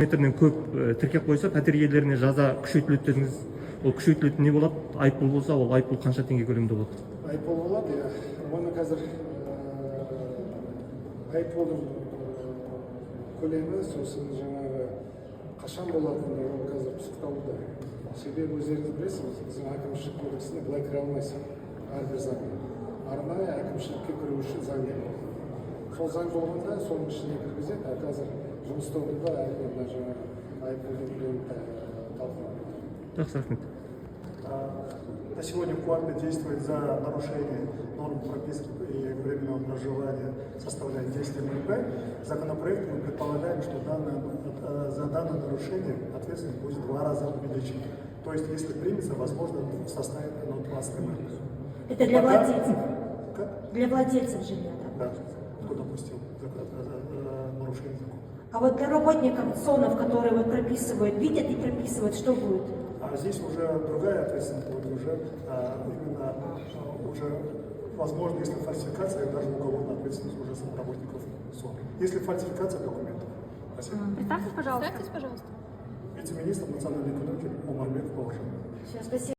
метрден көп тіркеп қойса пәтер иелеріне жаза күшейтіледі дедіңіз. Ол күшейтілетін не болады? Айыппұл болса, ол айыппұл қанша теңге көлемінде болады? Айыппұл болады, иә. Оны қазір айыппұлдың көлемі сосын жаңағы қашан болатыны ол қазір пысықталуда. Себебі өздеріңіз білесіз, біздің әкімшілік кодексіне былай кіре алмайсың. Әрбір заңға. Арнайы әкімшілікке кіру үшін заң керек. Сол заң болғанда соның ішіне кіргізеді, а қазір жұмыс тобында әлі жаңағы айыппұлдың көлемін талқыланады. Жақсы, рахмет. На сегодня в Куапе действует за нарушение норм прописки и временного проживания составляет 10 МРП. Законопроект мы предполагаем, что за данное нарушение ответственность будет в 2 раза увеличена. То есть, если примется, возможно, в составе 20 МРП. Это для владельцев? Как? Для владельцев жилья, да? Да. Кто допустил нарушение закона? А вот для работников СОНов, которые вот прописывают, видят и прописывают, что будет? А здесь уже другая ответственность будет, уже именно уже возможно, если фальсификация, даже уголовная ответственность уже с работников СОН. Если фальсификация документов. Спасибо. Представьтесь, пожалуйста. Вице-министр национальной экономики Омарбек Павлович. Спасибо.